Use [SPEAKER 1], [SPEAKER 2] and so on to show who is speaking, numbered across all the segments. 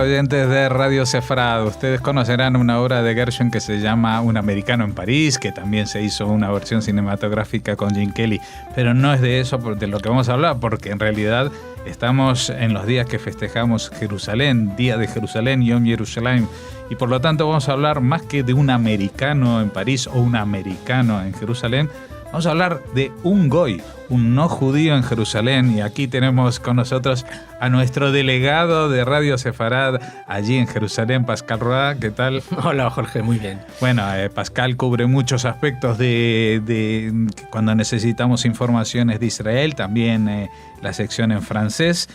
[SPEAKER 1] día, oyentes de Radio Sefrad. Ustedes conocerán una obra de Gershwin que se llama Un americano en París, que también se hizo una versión cinematográfica con Gene Kelly. Pero no es de eso de lo que vamos a hablar, porque en realidad estamos en los días que festejamos Jerusalén, Día de Jerusalén, Yom Yerushalayim. Y por lo tanto vamos a hablar más que de un americano en París o un americano en Jerusalén. Vamos a hablar de un goy, un no judío en Jerusalén, y aquí tenemos con nosotros a nuestro delegado de Radio Sefrad allí en Jerusalén, Pascal Roa. ¿Qué tal?
[SPEAKER 2] Hola, Jorge, muy bien.
[SPEAKER 1] Bueno, Pascal cubre muchos aspectos de cuando necesitamos informaciones de Israel, también la sección en francés,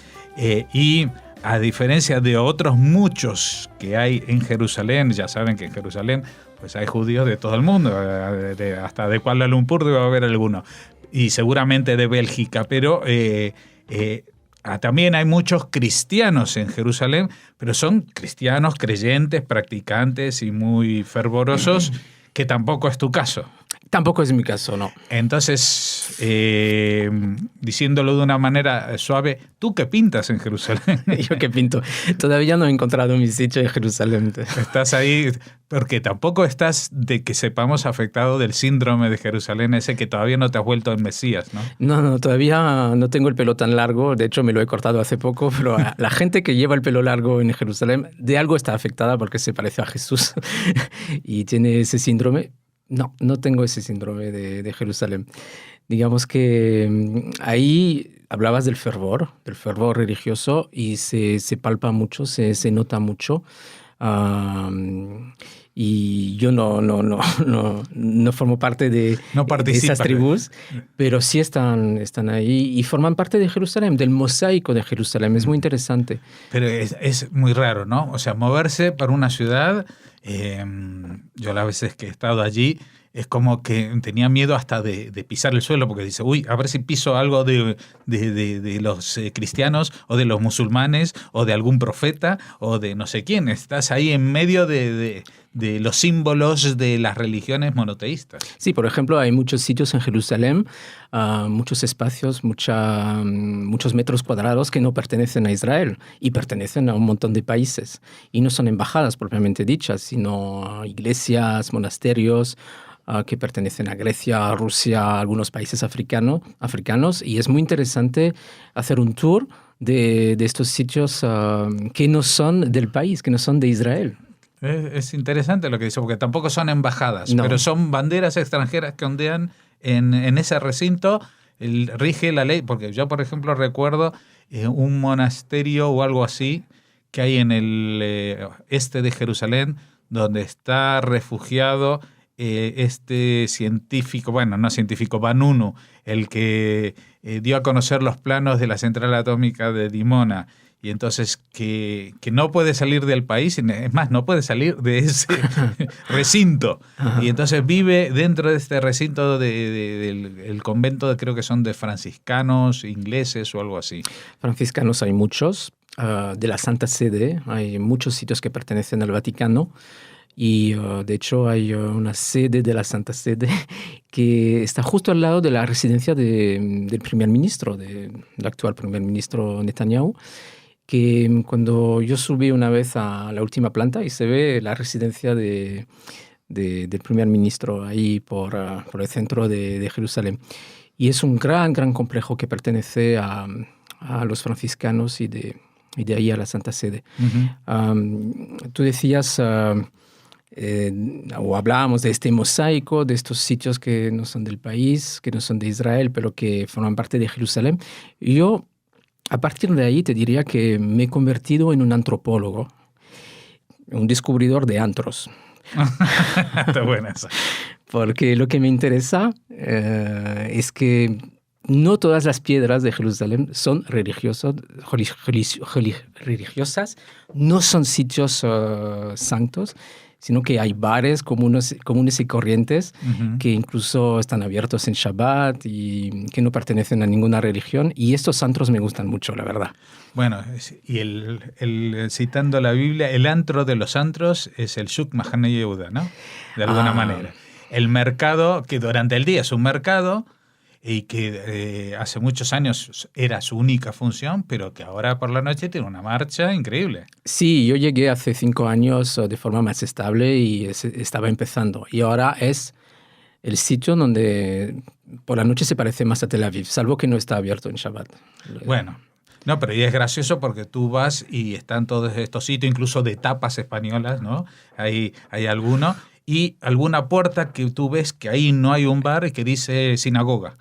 [SPEAKER 1] y a diferencia de otros muchos que hay en Jerusalén, ya saben que en Jerusalén pues hay judíos de todo el mundo, hasta de Kuala Lumpur debe haber alguno, y seguramente de Bélgica, pero también hay muchos cristianos en Jerusalén, pero son cristianos creyentes, practicantes y muy fervorosos, que tampoco es tu caso.
[SPEAKER 2] Tampoco es mi caso, no.
[SPEAKER 1] Entonces, diciéndolo de una manera suave, ¿tú qué pintas en Jerusalén?
[SPEAKER 2] ¿Yo qué pinto? Todavía no he encontrado mi sitio en Jerusalén.
[SPEAKER 1] Estás ahí porque tampoco estás, de que sepamos, afectado del síndrome de Jerusalén, ese que todavía no te has vuelto el Mesías, ¿no?
[SPEAKER 2] No, todavía no tengo el pelo tan largo. De hecho, me lo he cortado hace poco, pero la gente que lleva el pelo largo en Jerusalén de algo está afectada porque se parece a Jesús y tiene ese síndrome. No tengo ese síndrome de Jerusalén. Digamos que ahí hablabas del fervor religioso, y se palpa mucho, se nota mucho. Y yo no formo parte de esas tribus, pero sí están ahí y forman parte de Jerusalén, del mosaico de Jerusalén. Es muy interesante.
[SPEAKER 1] Pero es muy raro, ¿no? O sea, moverse para una ciudad, yo las veces que he estado allí, es como que tenía miedo hasta de pisar el suelo, porque dice, uy, a ver si piso algo de los cristianos o de los musulmanes o de algún profeta o de no sé quién. Estás ahí en medio de los símbolos de las religiones monoteístas.
[SPEAKER 2] Sí, por ejemplo, hay muchos sitios en Jerusalén, muchos espacios, muchos metros cuadrados que no pertenecen a Israel y pertenecen a un montón de países. Y no son embajadas propiamente dichas, sino iglesias, monasterios, que pertenecen a Grecia, a Rusia, a algunos países africanos, y es muy interesante hacer un tour de estos sitios que no son del país, que no son de Israel.
[SPEAKER 1] Es interesante lo que dice, porque tampoco son embajadas,
[SPEAKER 2] no,
[SPEAKER 1] pero son banderas extranjeras que ondean en ese recinto. Rige la ley, porque yo, por ejemplo, recuerdo un monasterio o algo así que hay en el este de Jerusalén, donde está refugiado este científico, Vanunu, el que dio a conocer los planos de la central atómica de Dimona, y entonces que no puede salir del país, es más, no puede salir de ese recinto, y entonces vive dentro de este recinto del convento, creo que son de franciscanos, ingleses o algo así.
[SPEAKER 2] Franciscanos hay muchos, de la Santa Sede, hay muchos sitios que pertenecen al Vaticano. Y de hecho hay una sede de la Santa Sede que está justo al lado de la residencia del primer ministro, del actual primer ministro Netanyahu, que cuando yo subí una vez a la última planta y se ve la residencia del primer ministro ahí por el centro de Jerusalén. Y es un gran complejo que pertenece a los franciscanos y de ahí a la Santa Sede. Uh-huh. Tú decías... o hablábamos de este mosaico, de estos sitios que no son del país, que no son de Israel, pero que forman parte de Jerusalén. Y yo, a partir de ahí, te diría que me he convertido en un antropólogo, un descubridor de antros.
[SPEAKER 1] Está buena esa.
[SPEAKER 2] Porque lo que me interesa es que no todas las piedras de Jerusalén son religiosas, no son sitios santos, sino que hay bares comunes y corrientes, uh-huh, que incluso están abiertos en Shabbat y que no pertenecen a ninguna religión. Y estos antros me gustan mucho, la verdad.
[SPEAKER 1] Bueno, y citando la Biblia, el antro de los antros es el Shuk Mahane Yehuda, ¿no? De alguna manera. El mercado, que durante el día es un mercado, y que hace muchos años era su única función, pero que ahora por la noche tiene una marcha increíble.
[SPEAKER 2] Sí, yo llegué hace 5 años de forma más estable y estaba empezando. Y ahora es el sitio donde por la noche se parece más a Tel Aviv, salvo que no está abierto en Shabbat.
[SPEAKER 1] Bueno, no, pero y es gracioso porque tú vas y están todos estos sitios, incluso de tapas españolas, ¿no? Hay alguno, y alguna puerta que tú ves que ahí no hay un bar y que dice sinagoga.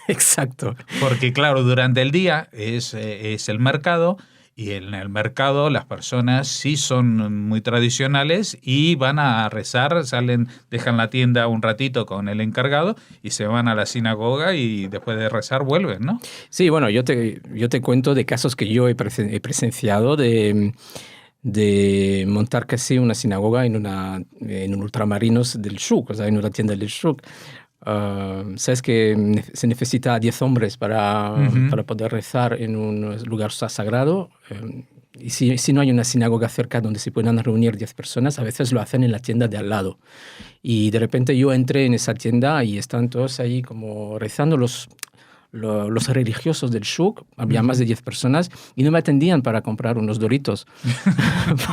[SPEAKER 2] Exacto.
[SPEAKER 1] Porque claro, durante el día es el mercado, y en el mercado las personas sí son muy tradicionales y van a rezar, salen, dejan la tienda un ratito con el encargado y se van a la sinagoga y después de rezar vuelven, ¿no?
[SPEAKER 2] Sí, bueno, yo te cuento de casos que yo he presenciado de montar casi una sinagoga en un ultramarinos del Shuk, o sea, en una tienda del Shuk. Sabes que se necesita 10 hombres para poder rezar en un lugar sagrado. Y si no hay una sinagoga cerca donde se puedan reunir 10 personas, a veces lo hacen en la tienda de al lado. Y de repente yo entré en esa tienda y están todos ahí como rezando los religiosos del Shuk. Había más de 10 personas y no me atendían para comprar unos Doritos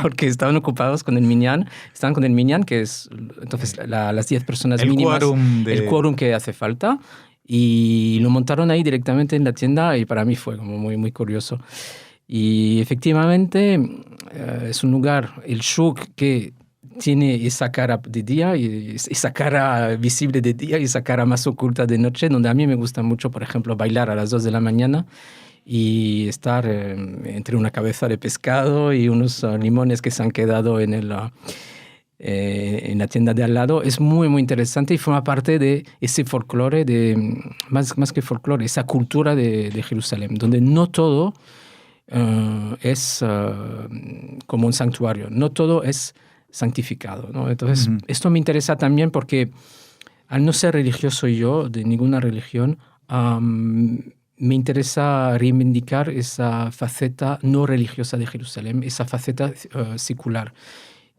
[SPEAKER 2] porque estaban ocupados con el minyan. Estaban con el minyan, que es entonces las 10 personas mínimas, el quórum que hace falta. Y lo montaron ahí directamente en la tienda y para mí fue como muy, muy curioso. Y efectivamente es un lugar, el Shuk, que tiene esa cara de día y esa cara visible de día y esa cara más oculta de noche, donde a mí me gusta mucho, por ejemplo, bailar a las 2 de la mañana y estar entre una cabeza de pescado y unos limones que se han quedado en la tienda de al lado. Es muy, muy interesante y forma parte de ese folclore, más que folclore, esa cultura de Jerusalén, donde no todo es como un santuario, no todo es santificado, ¿no? Entonces, esto me interesa también porque al no ser religioso yo, de ninguna religión, me interesa reivindicar esa faceta no religiosa de Jerusalén, esa faceta secular.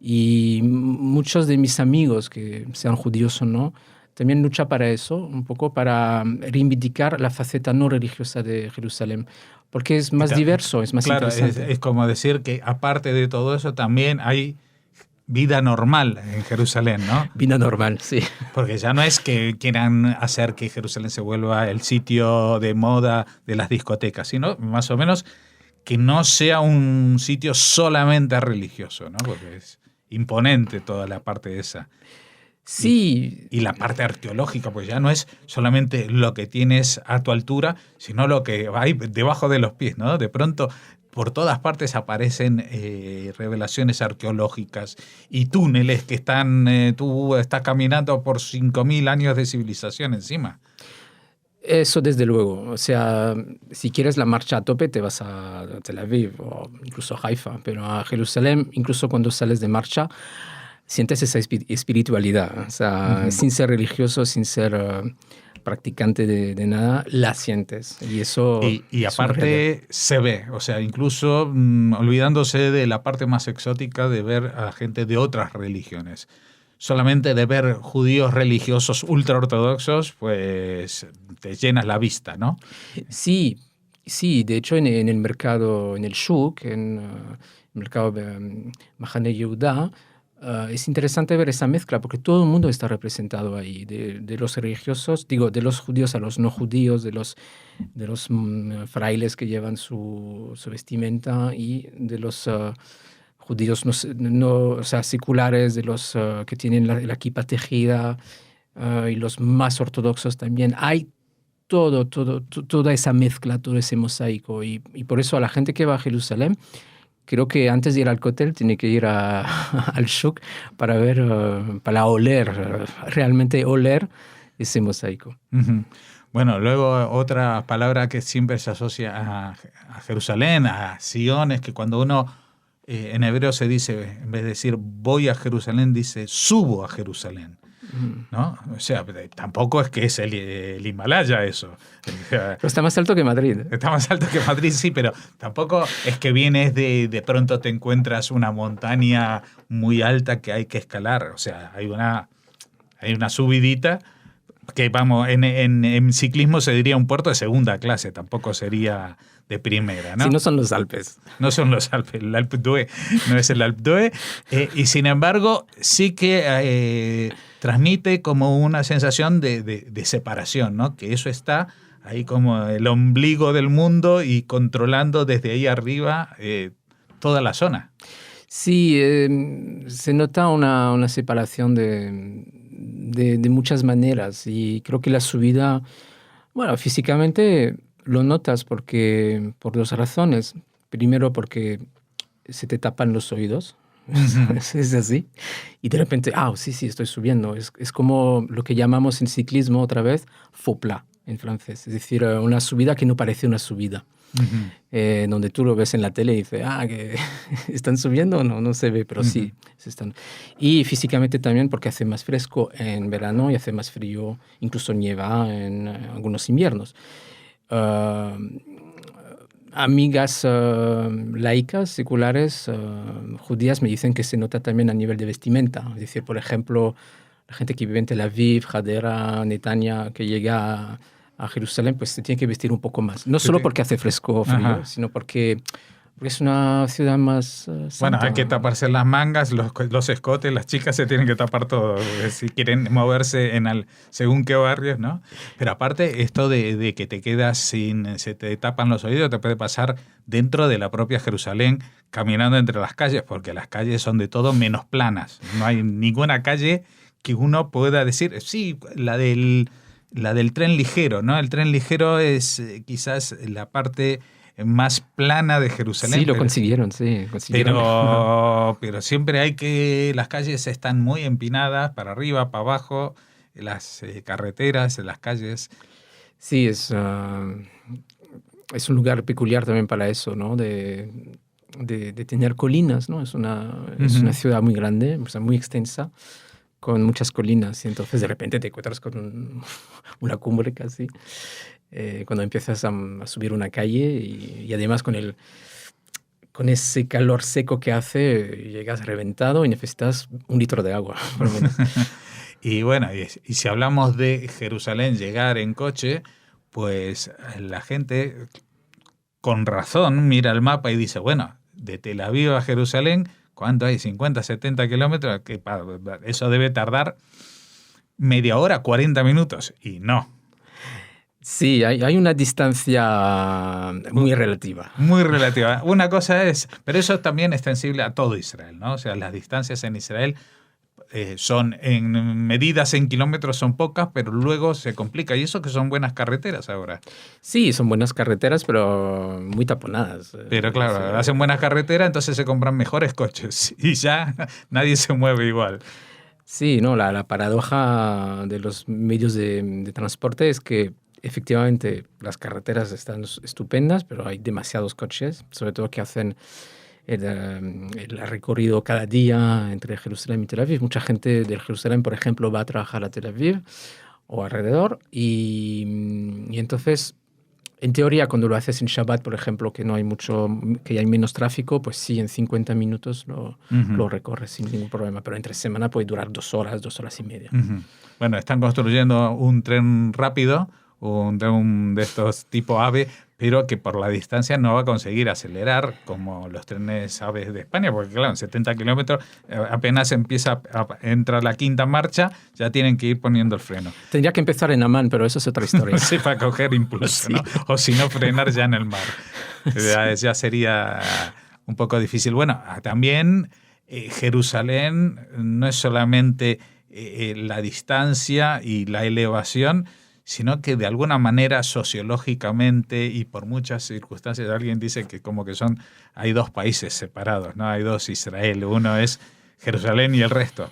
[SPEAKER 2] Y muchos de mis amigos, que sean judíos o no, también luchan para eso, un poco para reivindicar la faceta no religiosa de Jerusalén, porque es más diverso, es más interesante.
[SPEAKER 1] Claro, es como decir que aparte de todo eso también hay vida normal en Jerusalén, ¿no?
[SPEAKER 2] Vida normal, sí.
[SPEAKER 1] Porque ya no es que quieran hacer que Jerusalén se vuelva el sitio de moda de las discotecas, sino más o menos que no sea un sitio solamente religioso, ¿no? Porque es imponente toda la parte esa.
[SPEAKER 2] Sí.
[SPEAKER 1] Y la parte arqueológica, pues ya no es solamente lo que tienes a tu altura, sino lo que hay debajo de los pies, ¿no? De pronto, por todas partes aparecen revelaciones arqueológicas y túneles que tú estás caminando por 5.000 años de civilización encima.
[SPEAKER 2] Eso desde luego. O sea, si quieres la marcha a tope, te vas a Tel Aviv o incluso a Haifa, pero a Jerusalén, incluso cuando sales de marcha, sientes esa espiritualidad. O sea, sin ser religioso, sin ser practicante de nada, la sientes. Y eso...
[SPEAKER 1] Y aparte se ve, o sea, incluso olvidándose de la parte más exótica de ver a la gente de otras religiones. Solamente de ver judíos religiosos ultraortodoxos, pues te llenas la vista, ¿no?
[SPEAKER 2] Sí, sí. De hecho, en el mercado, en el Shuk, en el mercado Mahane Yehuda, es interesante ver esa mezcla porque todo el mundo está representado ahí, de los religiosos, digo, de los judíos a los no judíos, de los frailes que llevan su vestimenta y de los judíos o sea, seculares, de los que tienen la kipa tejida y los más ortodoxos también. Hay toda esa mezcla, todo ese mosaico y por eso a la gente que va a Jerusalén, creo que antes de ir al cóctel tiene que ir al Shuk para ver, para oler, realmente oler ese mosaico.
[SPEAKER 1] Uh-huh. Bueno, luego otra palabra que siempre se asocia a Jerusalén, a Sion, es que cuando uno en hebreo se dice, en vez de decir voy a Jerusalén, dice subo a Jerusalén. ¿No? O sea, tampoco es que es el Himalaya eso.
[SPEAKER 2] Pero está más alto que Madrid.
[SPEAKER 1] Está más alto que Madrid, sí, pero tampoco es que vienes de pronto te encuentras una montaña muy alta que hay que escalar. O sea, hay una subidita que vamos, en ciclismo se diría un puerto de segunda clase, tampoco sería de primera, ¿no?
[SPEAKER 2] Si no son los Alpes.
[SPEAKER 1] No son los Alpes, el Alpe d'Huez no es el Alpe d'Huez, y sin embargo sí que transmite como una sensación de separación, ¿no? Que eso está ahí como el ombligo del mundo y controlando desde ahí arriba toda la zona.
[SPEAKER 2] Sí, se nota una separación de muchas maneras y creo que la subida, bueno, físicamente lo notas por dos razones. Primero porque se te tapan los oídos, es así, y de repente, sí, estoy subiendo. Es como lo que llamamos en ciclismo otra vez, faux plat en francés, es decir, una subida que no parece una subida. Donde tú lo ves en la tele y dices, que están subiendo, no se ve, pero sí, se están. Y físicamente también porque hace más fresco en verano y hace más frío, incluso nieva en algunos inviernos. Amigas laicas, seculares, judías me dicen que se nota también a nivel de vestimenta. Es decir, por ejemplo, la gente que vive en Tel Aviv, Hadera, Netanya, que llega a Jerusalén, pues se tiene que vestir un poco más. No solo porque hace fresco o frío, sino porque es una ciudad más santa.
[SPEAKER 1] Bueno, hay que taparse las mangas, los escotes, las chicas se tienen que tapar todo si quieren moverse según qué barrios, ¿no? Pero aparte, esto de que te quedas se te tapan los oídos, te puede pasar dentro de la propia Jerusalén, caminando entre las calles, porque las calles son de todo menos planas. No hay ninguna calle que uno pueda decir, sí, la del tren ligero, ¿no? El tren ligero es quizás la parte más plana de Jerusalén.
[SPEAKER 2] Sí, lo consiguieron, sí.
[SPEAKER 1] Pero siempre las calles están muy empinadas, para arriba, para abajo, las carreteras, las calles.
[SPEAKER 2] Sí, es un lugar peculiar también para eso, ¿no? De tener colinas, ¿no? Es una ciudad muy grande, o sea, muy extensa, con muchas colinas, y entonces de repente te encuentras con una cumbre casi, cuando empiezas a subir una calle y además con ese calor seco que hace, llegas reventado y necesitas 1 litro de agua, por lo menos.
[SPEAKER 1] Y bueno, y si hablamos de Jerusalén, llegar en coche, pues la gente con razón mira el mapa y dice, bueno, de Tel Aviv a Jerusalén, ¿cuánto hay? 50, 70 kilómetros. Eso debe tardar media hora, 40 minutos. Y no.
[SPEAKER 2] Sí, hay una distancia muy relativa.
[SPEAKER 1] Muy relativa. Una cosa es, pero eso también es extensible a todo Israel, ¿no? O sea, las distancias en Israel son en medidas en kilómetros son pocas, pero luego se complica. Y eso que son buenas carreteras ahora.
[SPEAKER 2] Sí, son buenas carreteras, pero muy taponadas.
[SPEAKER 1] Pero claro, hacen buenas carreteras, entonces se compran mejores coches y ya nadie se mueve igual.
[SPEAKER 2] Sí, no, la paradoja de los medios de transporte es que efectivamente las carreteras están estupendas, pero hay demasiados coches, sobre todo que hacen el recorrido cada día entre Jerusalén y Tel Aviv. Mucha gente de Jerusalén, por ejemplo, va a trabajar a Tel Aviv o alrededor y entonces, en teoría, cuando lo haces en Shabbat, por ejemplo, que hay menos tráfico, pues sí, en 50 minutos lo recorres sin ningún problema, pero entre semana puede durar 2 horas, 2 horas y media.
[SPEAKER 1] Bueno, están construyendo un tren rápido, un tren de estos tipo AVE, pero que por la distancia no va a conseguir acelerar como los trenes AVE de España, porque claro, en 70 kilómetros apenas entra la quinta marcha, ya tienen que ir poniendo el freno.
[SPEAKER 2] Tendría que empezar en Amán, pero eso es otra historia.
[SPEAKER 1] Sí, para coger impulso, sí. ¿No? O si no, frenar ya en el mar. Ya sería un poco difícil. Bueno, también Jerusalén no es solamente la distancia y la elevación, sino que de alguna manera sociológicamente y por muchas circunstancias, alguien dice que como que hay 2 países separados, ¿no? Hay 2 Israel, uno es Jerusalén y el resto.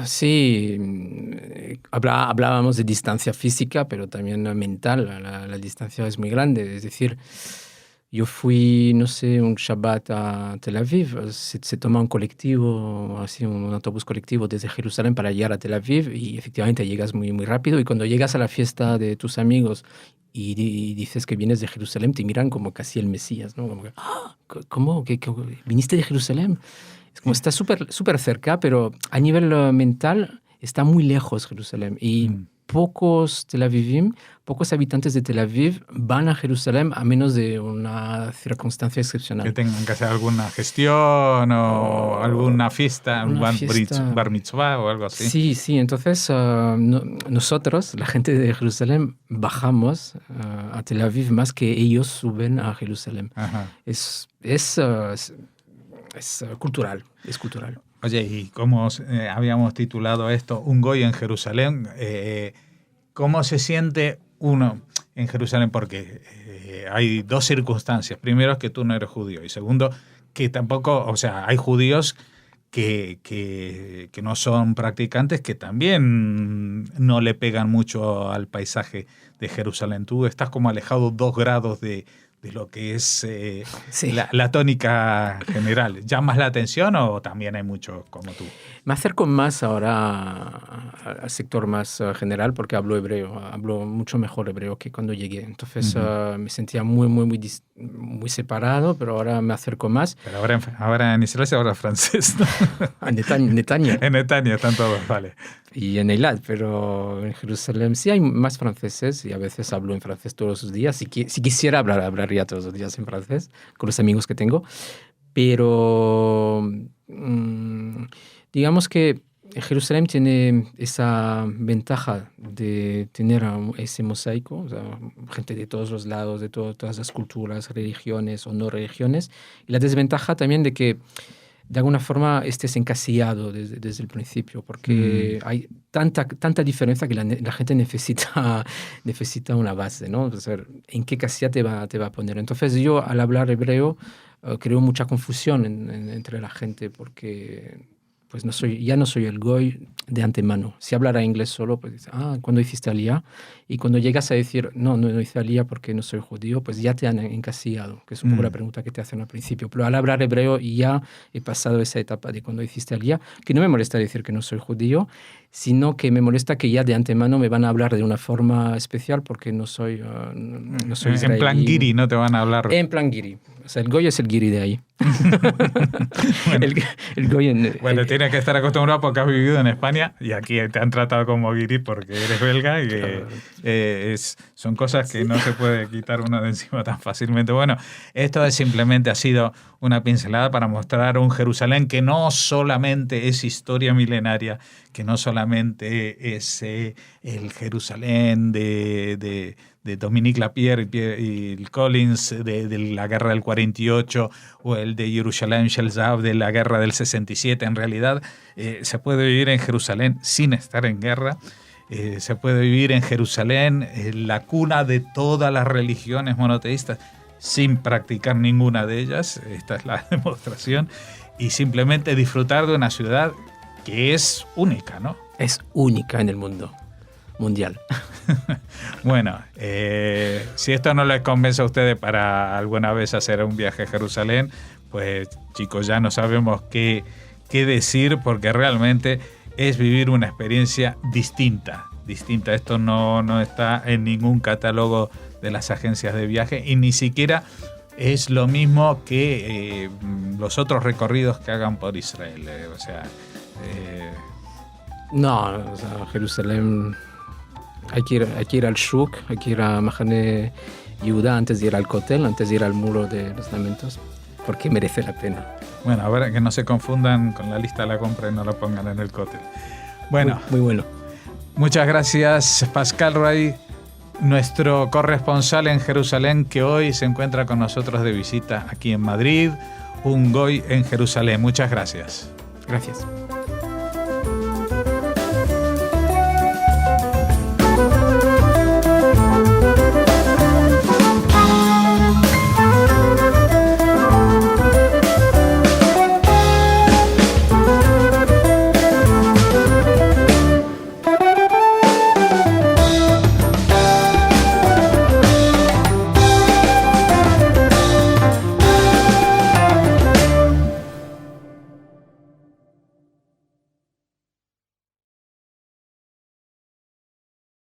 [SPEAKER 2] Sí, hablábamos de distancia física, pero también mental, la distancia es muy grande, es decir, yo fui, no sé, un Shabbat a Tel Aviv, se toma un colectivo, así un autobús colectivo desde Jerusalén para llegar a Tel Aviv y efectivamente llegas muy, muy rápido y cuando llegas a la fiesta de tus amigos y dices que vienes de Jerusalén, te miran como casi el Mesías, ¿no? Como que, ¿cómo? ¿Qué viniste de Jerusalén? Es como está súper cerca, pero a nivel mental está muy lejos Jerusalén y pocos habitantes de Tel Aviv van a Jerusalén a menos de una circunstancia excepcional.
[SPEAKER 1] Que tengan que hacer alguna gestión o alguna fiesta, un bar mitzvah o algo así.
[SPEAKER 2] Sí. Entonces, nosotros, la gente de Jerusalén, bajamos a Tel Aviv más que ellos suben a Jerusalén.
[SPEAKER 1] Ajá.
[SPEAKER 2] Es cultural, es cultural.
[SPEAKER 1] Oye, y como habíamos titulado esto, Un Goy en Jerusalén, ¿cómo se siente uno en Jerusalén? Porque hay dos circunstancias. Primero, es que tú no eres judío. Y segundo, que tampoco, o sea, hay judíos que no son practicantes, que también no le pegan mucho al paisaje de Jerusalén. Tú estás como alejado 2 grados de lo que es la tónica general. ¿Llamas la atención o también hay muchos como tú?
[SPEAKER 2] Me acerco más ahora al sector más general porque hablo hebreo, hablo mucho mejor hebreo que cuando llegué. Entonces me sentía muy separado, pero ahora me acerco más.
[SPEAKER 1] Pero ahora en Israel se habla francés, ¿no?
[SPEAKER 2] En Netanya.
[SPEAKER 1] En Netanya están todos, vale.
[SPEAKER 2] Y en Eilat, pero en Jerusalén sí hay más franceses y a veces hablo en francés todos los días. Si quisiera hablaría todos los días en francés con los amigos que tengo. Pero digamos que Jerusalén tiene esa ventaja de tener ese mosaico, o sea, gente de todos los lados, de todas las culturas, religiones o no religiones. Y la desventaja también de que de alguna forma estés encasillado desde el principio, porque hay tanta diferencia que la gente necesita una base, ¿no? O sea, ¿en qué casilla te va a poner? Entonces yo, al hablar hebreo, creo mucha confusión entre la gente, porque pues ya no soy el goy de antemano. Si hablara inglés solo, pues dices, ¿cuándo hiciste aliyá? Y cuando llegas a decir, no hice aliyá porque no soy judío, pues ya te han encasillado, que es un poco la pregunta que te hacen al principio. Pero al hablar hebreo ya he pasado esa etapa de cuando hiciste aliyá, que no me molesta decir que no soy judío, sino que me molesta que ya de antemano me van a hablar de una forma especial porque no soy israelí.
[SPEAKER 1] En plan guiri no te van a hablar.
[SPEAKER 2] En plan guiri. O sea, el goy es el guiri de ahí.
[SPEAKER 1] Bueno,
[SPEAKER 2] el goy
[SPEAKER 1] tienes que estar acostumbrado porque has vivido en España y aquí te han tratado como guiri porque eres belga y son cosas que no se puede quitar uno de encima tan fácilmente. Bueno, esto simplemente ha sido una pincelada para mostrar un Jerusalén que no solamente es historia milenaria, que no solamente es el Jerusalén de Dominique Lapierre y Collins de la guerra del 48 o el de Jerusalem Shel Zahav de la guerra del 67. En realidad se puede vivir en Jerusalén sin estar en guerra. Se puede vivir en Jerusalén, la cuna de todas las religiones monoteístas, sin practicar ninguna de ellas. Esta es la demostración. Y simplemente disfrutar de una ciudad que es única, ¿no?
[SPEAKER 2] Es única en el mundo mundial.
[SPEAKER 1] Bueno, si esto no les convence a ustedes para alguna vez hacer un viaje a Jerusalén, pues chicos, ya no sabemos qué decir, porque realmente es vivir una experiencia distinta. Esto no está en ningún catálogo de las agencias de viaje y ni siquiera es lo mismo que los otros recorridos que hagan por Israel.
[SPEAKER 2] Jerusalén... Hay que ir al Shuk, hay que ir a Mahane Yehuda antes de ir al Kotel, antes de ir al Muro de los Lamentos, porque merece la pena.
[SPEAKER 1] Bueno, a ver, que no se confundan con la lista de la compra y no la pongan en el Kotel. Bueno,
[SPEAKER 2] muy bueno.
[SPEAKER 1] Muchas gracias, Pascal Ray, nuestro corresponsal en Jerusalén, que hoy se encuentra con nosotros de visita aquí en Madrid, un goy en Jerusalén. Muchas gracias.
[SPEAKER 2] Gracias.